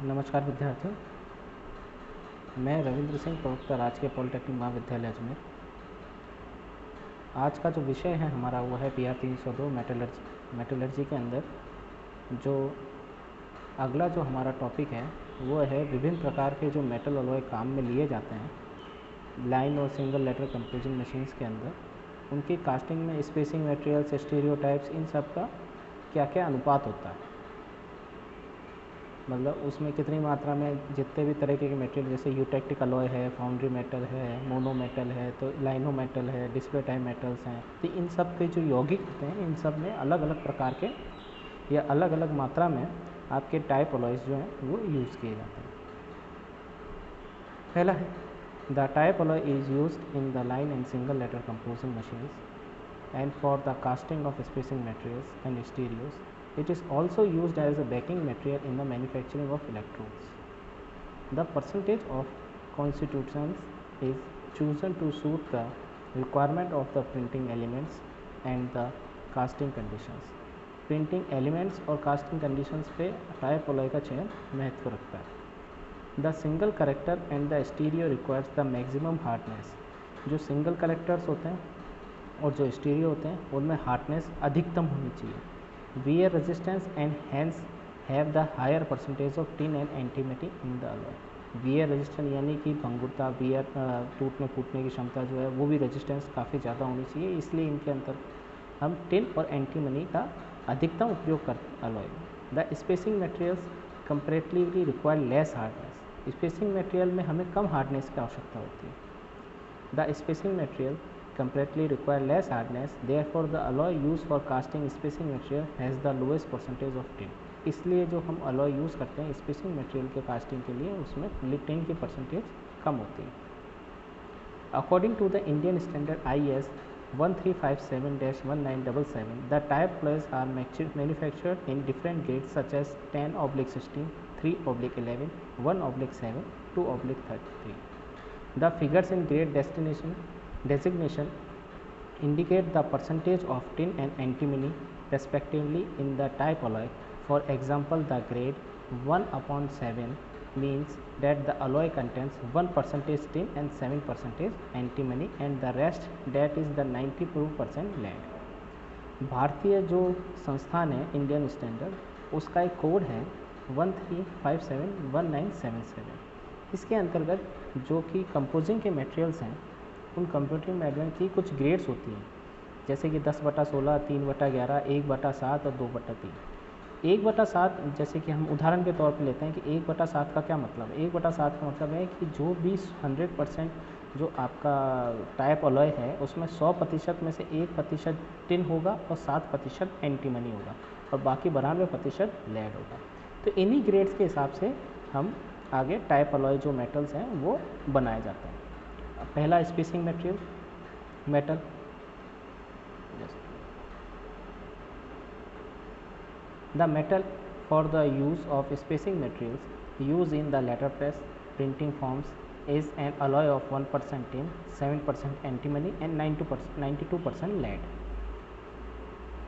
नमस्कार विद्यार्थियों, मैं रविंद्र सिंह, प्रवक्ता राजकीय पॉलिटेक्निक महाविद्यालय अजमेर। आज का जो विषय है हमारा वो है PR 302 मेटलर्जी के अंदर जो अगला जो हमारा टॉपिक है वो है विभिन्न प्रकार के जो मेटल अलॉय काम में लिए जाते हैं लाइन और सिंगल लेटर कंपोजिंग मशीन्स के अंदर, उनकी कास्टिंग में स्पेसिंग मटेरियल्स, स्टीरियोटाइप्स, इन सब का क्या क्या अनुपात होता है। मतलब उसमें कितनी मात्रा में जितने भी तरह के मटेरियल जैसे यूटेक्टिक अलॉय है, फाउंड्री मेटल है, मोनो मेटल है, तो लाइनो मेटल है, डिस्प्ले टाइप मेटल्स हैं, तो इन सब के जो यौगिक होते हैं इन सब में अलग अलग प्रकार के या अलग अलग मात्रा में आपके टाइप अलॉयज़ जो हैं वो यूज़ किए जाते हैं। पहला है the type alloy is used in the line and single letter composing machines and for the casting of spacing materials and stereos. It is also used as a backing material in the manufacturing of electrodes. The percentage of constituents is chosen to suit the requirement of the printing elements and the casting conditions. Printing elements और casting conditions पे type alloy का चयन महत्व रखता है। The single character and the stereo requires the maximum hardness. जो single characters होते हैं और जो स्टीरियो होते हैं उनमें हार्डनेस अधिकतम होनी चाहिए। Wear resistance and hence have the higher percentage of tin and antimony in the alloy. Wear resistance यानी कि भंगुरता, wear टूटने फूटने की क्षमता जो है वो भी रेजिस्टेंस काफ़ी ज़्यादा होनी चाहिए, इसलिए इनके अंदर हम टिन और एंटीमनी का अधिकतम उपयोग करते हैं अलॉय में। The spacing materials comparatively require less hardness. Spacing material में हमें कम हार्डनेस की आवश्यकता होती है. The spacing material comparatively require less hardness, therefore the alloy used for casting spacing material has the lowest percentage of tin. इसलिए जो हम alloy use करते हैं स्पेसिंग मटेरियल के कास्टिंग के लिए उसमें टिन की परसेंटेज कम होती है. According to the Indian standard IS 1357-1977, the type alloys are manufactured in different grades such as 10/16, 3/11, 1/7, 2/33. The figures in grade designation indicate the percentage of tin and antimony respectively in the type alloy. For example, the grade 1/7 means that the alloy contains 1% tin and 7% antimony and the rest that is the 90% lead. भारतीय जो संस्थान है Indian standard उसका एक code है 13571977. इसके अंतर्गत जो कि कंपोजिंग के मटेरियल्स हैं उन कंप्यूटिंग मेटल की कुछ ग्रेड्स होती हैं, जैसे कि 10/16, 3/11, 1/7 और 2/3. 1/7 जैसे कि हम उदाहरण के तौर पे लेते हैं कि 1/7 का क्या मतलब है. 1/7 का मतलब है कि जो भी 100% जो आपका टाइप अलॉय है उसमें 100% में से 1% टिन होगा और 7% एंटीमनी होगा और बाकी 92% लेड होगा. तो इन्हीं ग्रेड्स के हिसाब से हम आगे टाइप अलॉय जो मेटल्स हैं वो बनाए जाते हैं. पहला spacing material metal. The metal for the use of spacing materials use in the letter press printing forms is an alloy of 1% tin, 7% antimony and 92% lead.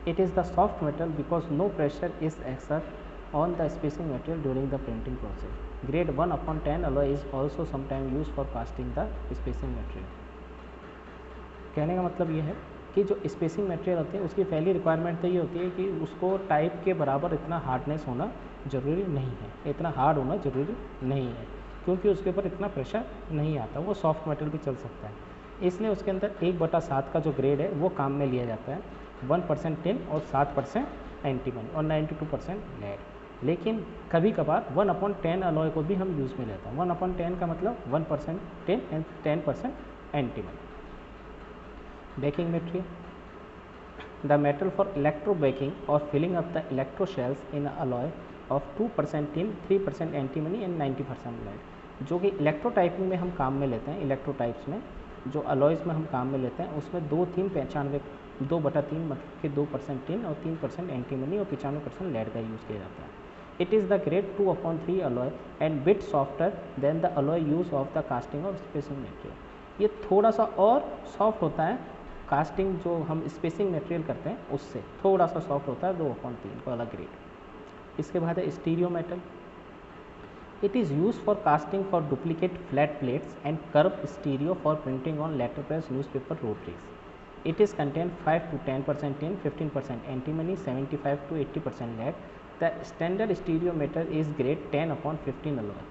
It is the soft metal because no pressure is exerted on the spacing material during the printing process. Grade 1/10 alloy is also sometimes used for casting the spacing material. कहने का मतलब ये है कि जो spacing material होते हैं उसकी पहली रिक्वायरमेंट तो ये होती है कि उसको टाइप के बराबर इतना हार्डनेस होना ज़रूरी नहीं है, इतना हार्ड होना ज़रूरी नहीं है, क्योंकि उसके ऊपर इतना प्रेशर नहीं आता, वो सॉफ्ट मेटल भी चल सकता है. इसलिए उसके अंदर 1/7 का जो ग्रेड है वो काम में लिया जाता है. 1% टिन और 7% एंटीमनी और 92% लेड. लेकिन कभी कभार 1/10 अलॉय को भी हम यूज़ में लेते हैं. 1/10 का मतलब 1% tin and 10% antimony. Baking material. The metal for electro baking or filling up the electro shells in an alloy of 2% tin, 3% antimony and 90% lead. जो कि इलेक्ट्रो टाइपिंग में हम काम में लेते हैं, इलेक्ट्रो टाइप्स में जो अलॉयज़ में हम काम में लेते हैं उसमें 2/3 मतलब कि 2% टिन और 3% एंटीमनी और 95% लेड का यूज़ किया जाता है. It is the grade 2/3 alloy and bit softer then the alloy use of the casting of spacing material. ये थोड़ा सा और सॉफ्ट होता है, कास्टिंग जो हम स्पेसिंग मटेरियल करते हैं उससे थोड़ा सा सॉफ्ट होता है 2/3 का अलग ग्रेड. इसके बाद है stereo metal. It is used for casting for duplicate flat plates and curved stereo for printing on letterpress newspaper rotaries. It is contained 5 to 10% tin, 15% antimony, 75 to 80% lead. The standard stereo metal is grade 10/15 alloy.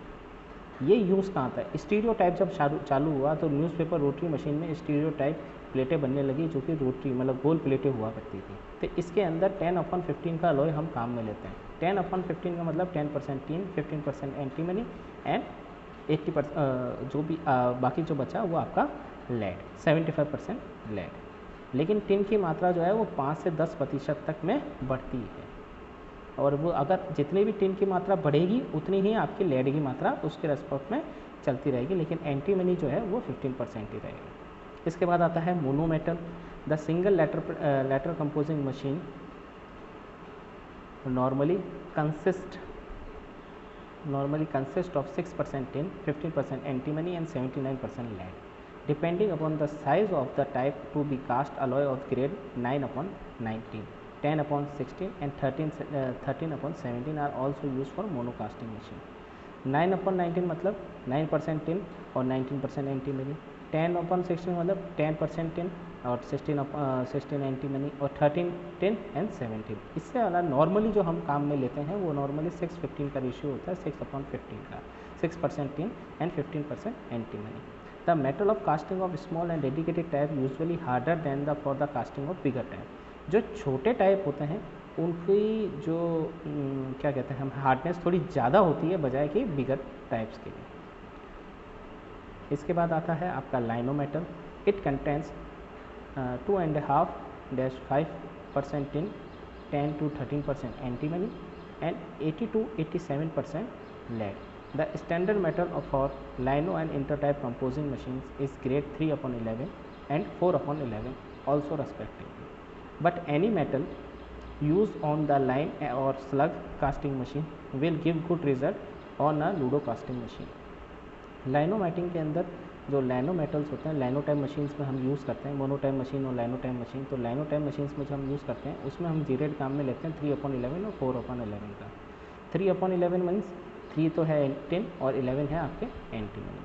ये use कहाँ था? Stereo type जब चालू हुआ तो newspaper rotary machine में stereo type प्लेटें बनने लगी जो कि रोटरी मतलब गोल प्लेटें हुआ करती थी। तो इसके अंदर 10/15 का अलॉय हम काम में लेते हैं। 10/15 का मतलब 10% टीन, 15% एंटीमनी एंड 80% जो भी बाकी जो बचा वो आपका लेड, 75% लेड। लेकिन टिन की मात्रा जो है वो 5 से 10% तक में बढ़ती है, और वो अगर जितनी भी टिन की मात्रा बढ़ेगी उतनी ही आपकी लेड की मात्रा उसके रेस्पेक्ट में चलती रहेगी, लेकिन एंटीमनी जो है वो 15% ही रहेगी। इसके बाद आता है monometal. The single letter composing machine normally consist of 6% tin, 15% antimony and 79% lead. Depending upon the size of the type to be cast, alloy of grade 9/19, 10/16 and 13/17 are also used for monocasting machine. 9/19 मतलब 9% tin और 19% antimony, 10/16 मतलब 10% tin और 16 antimony और 13 10 and 17। इससे वाला normally जो हम काम में लेते हैं वो नॉर्मली 6:15 का रेशियो होता है, 6/15 का, 6% tin and 15% antimony. The metal of casting of small and dedicated type usually harder than the for the casting of bigger type. जो छोटे टाइप होते हैं उनकी जो क्या कहते हैं हम हार्डनेस थोड़ी ज़्यादा होती है बजाय कि बिगर टाइप्स के लिए। इसके बाद आता है आपका linometal. It contains 2.5-5% tin, 10 to 13% antimony and 80 to 87% lead. The standard metal for lino and intertype composing machines is grade 3/11 and 4/11 also respectively. But any metal used on the line or slug casting machine will give good result on a ludo casting machine. लाइनोमैटिंग के अंदर जो लाइनो metals होते हैं लाइनो type machines में हम use करते हैं, मोनो टाइप मशीन और लाइनो टाइप मशीन। तो लाइनो टाइप मशीन्स में जो हम यूज़ करते हैं उसमें हम जीरेड काम में लेते हैं 3/11 और 4/11 का। 3/11 मीन्स 3 तो है टिन और 11 है आपके एंटीमनी।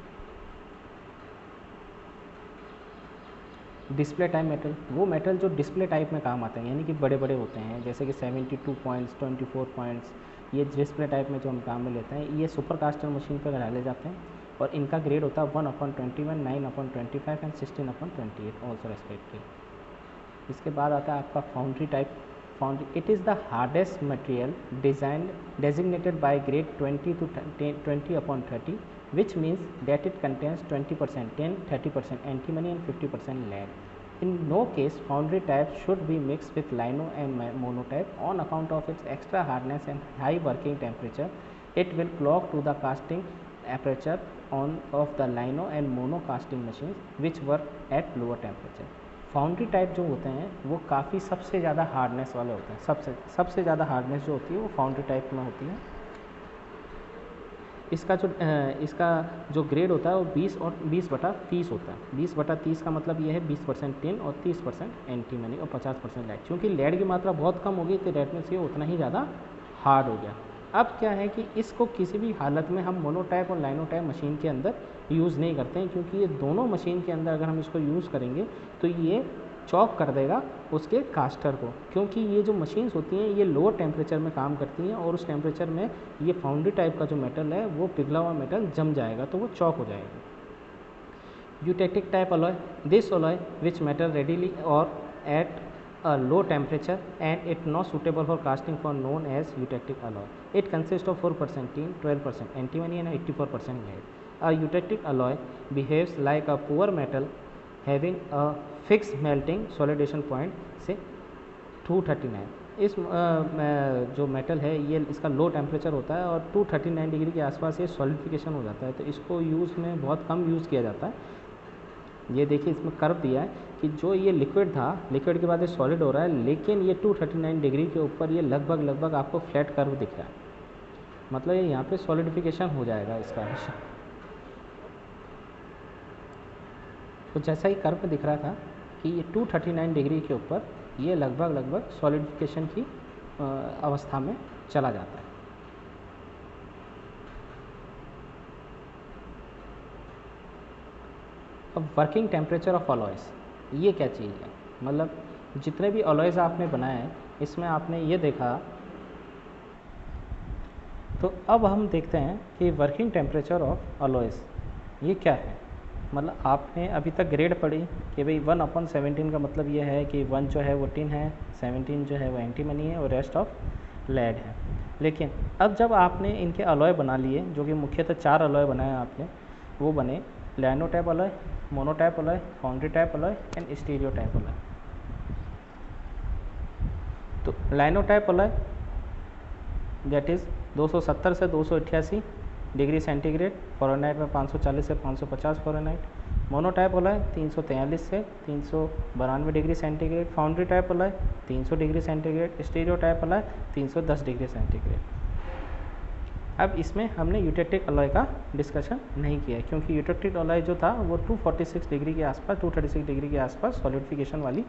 डिस्प्ले टाइप मेटल, वो मेटल जो डिस्प्ले टाइप में काम आते हैं यानी कि बड़े बड़े होते हैं, जैसे कि 72 पॉइंट्स, 24 पॉइंट्स, ये डिस्प्ले टाइप में जो हम काम में लेते हैं ये सुपर कास्टर मशीन पर डाले जाते हैं और इनका ग्रेड होता है 1/21, 9/25 एंड 16/28 ऑल्सो रेस्पेक्टिव। इसके बाद आता है आपका foundry type. Foundry, it is the hardest material design designated by grade 20 to 20/30 which means that it contains 20% tin, 30% antimony and 50% lead. In no case foundry type should be mixed with lino and monotype on account of its extra hardness and high working temperature. It will clog to the casting aperture of the lino and mono casting machines which work at lower temperature. Foundry type जो होते हैं वो काफ़ी सबसे ज़्यादा hardness वाले होते हैं। सबसे ज़्यादा हार्डनेस जो होती है वो फाउंड्री टाइप में होती है। इसका जो ग्रेड होता है वो 20/30 होता है। 20/30 का मतलब ये है 20% टिन और 30% एंटीमनी और 50% लेड। क्योंकि लेड की मात्रा बहुत कम होगी तो रेड में से उतना ही ज़्यादा हार्ड हो गया। अब क्या है कि इसको किसी भी हालत में हम मोनोटाइप और लाइनोटाइप मशीन के अंदर यूज़ नहीं करते हैं, क्योंकि ये दोनों मशीन के अंदर अगर हम इसको यूज़ करेंगे तो ये चॉक कर देगा उसके कास्टर को, क्योंकि ये जो मशीन्स होती हैं ये लोअर टेम्परेचर में काम करती हैं और उस टेम्परेचर में ये फाउंड्री टाइप का जो मेटल है वो पिघला हुआ मेटल जम जाएगा तो वो चॉक हो जाएगा। Eutectic type alloy, this alloy which metal readily और eight a low temperature and it not suitable for casting for known as eutectic alloy. It consists of 4% tin, 12% antimony and 84% lead. A eutectic alloy behaves like a poor metal having a fixed melting solidation point say 239. इस जो metal है ये इसका low temperature होता है और 239 degree के आसपास ये सॉलिडिफिकेशन हो जाता है, तो इसको यूज़ में बहुत कम यूज़ किया जाता है। ये देखिए इसमें कर्व दिया है कि जो ये लिक्विड था, लिक्विड के बाद ये सॉलिड हो रहा है, लेकिन ये 239 डिग्री के ऊपर ये लगभग आपको फ्लैट कर्व दिख रहा है, मतलब ये यहाँ पे सॉलिडिफिकेशन हो जाएगा इसका। तो जैसा ही कर्व में दिख रहा था कि ये 239 डिग्री के ऊपर ये लगभग सॉलिडिफिकेशन की अवस्था में चला जाता है। अब वर्किंग टेम्परेचर ऑफ अलॉयस, ये क्या चीज़ है? मतलब जितने भी अलॉयस आपने बनाए हैं इसमें आपने ये देखा, तो अब हम देखते हैं कि वर्किंग टेम्परेचर ऑफ अलॉयस ये क्या है। मतलब आपने अभी तक ग्रेड पढ़ी कि भाई 1/17 का मतलब ये है कि 1 जो है वो टिन है, 17 जो है वो एंटीमनी है और रेस्ट ऑफ लेड है। लेकिन अब जब आपने इनके अलॉय बना लिए, जो कि मुख्यतः 4 अलॉय बनाए आपने, वो बने linotype alloy, monotype alloy, foundry type alloy and stereotype alloy. तो लाइनोटैप अलॉय दैट इज़ 270 से 288 डिग्री सेंटीग्रेड, फ़ारेनहाइट में 540 से 550 फ़ारेनहाइट। मोनोटाइप अलॉय 343 से 392 degree centigrade, foundry type alloy 300 degree centigrade, stereo type alloy 310 degree centigrade. अब इसमें हमने eutectic alloy का discussion नहीं किया क्योंकि यूटेक्टिक अलॉय जो था वो 246 डिग्री के आसपास, 236 डिग्री के आसपास सॉलिडिफिकेशन वाली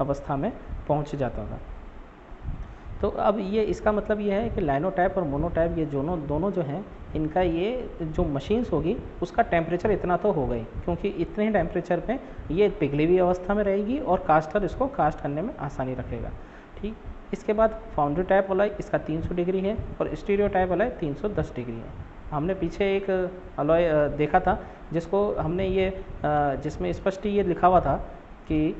अवस्था में पहुंच जाता था। तो अब ये इसका मतलब ये है कि लाइनोटाइप और मोनोटाइप ये दोनों जो हैं, इनका ये जो मशीन्स होगी उसका टेम्परेचर इतना तो हो गई, क्योंकि इतने टेम्परेचर पे ये पिघली हुई अवस्था में रहेगी और कास्टर इसको कास्ट करने में आसानी रखेगा। ठीक, इसके बाद फाउंड्री टाइप अलॉय इसका 300 डिग्री है और स्टीरियो टाइप अलॉय 310 डिग्री है। हमने पीछे एक अलॉय देखा था जिसको हमने ये जिसमें स्पष्ट ये लिखा हुआ था कि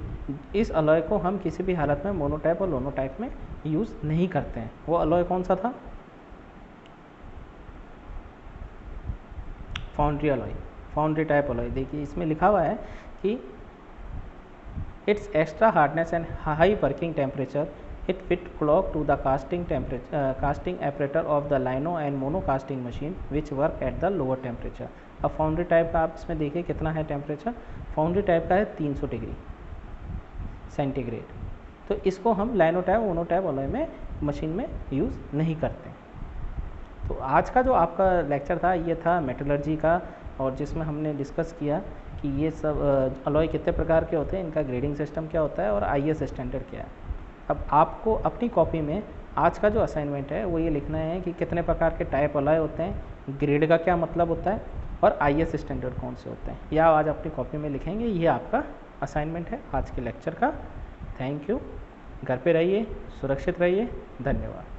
इस अलॉय को हम किसी भी हालत में मोनोटाइप और लोनोटाइप में यूज़ नहीं करते हैं। वो अलॉय कौन सा था? Foundry alloy, foundry type alloy. देखिए इसमें लिखा हुआ है कि it's extra hardness and high working temperature it fit clock to the casting operator of the lino and mono casting machine which work at the lower temperature. अब foundry type का आप इसमें देखिए कितना है टेम्परेचर, फाउंड्री टाइप का है 300 degree centigrade. तो इसको हम लाइनोटाइप मोनोटाइप अलॉय में मशीन में यूज़ नहीं करते। तो आज का जो आपका लेक्चर था ये था मेटलर्जी का, और जिसमें हमने डिस्कस किया कि ये सब अलॉय कितने प्रकार के होते हैं, इनका ग्रेडिंग सिस्टम क्या होता है और IS स्टैंडर्ड क्या है। अब आपको अपनी कॉपी में आज का जो असाइनमेंट है वो ये लिखना है कि कितने प्रकार के टाइप अलॉय होते हैं, ग्रेड का क्या मतलब होता है और IS स्टैंडर्ड कौन से होते हैं, या आज अपनी कॉपी में लिखेंगे। ये आपका असाइनमेंट है आज के लेक्चर का। Thank you. घर पे रहिए, सुरक्षित रहिए, धन्यवाद।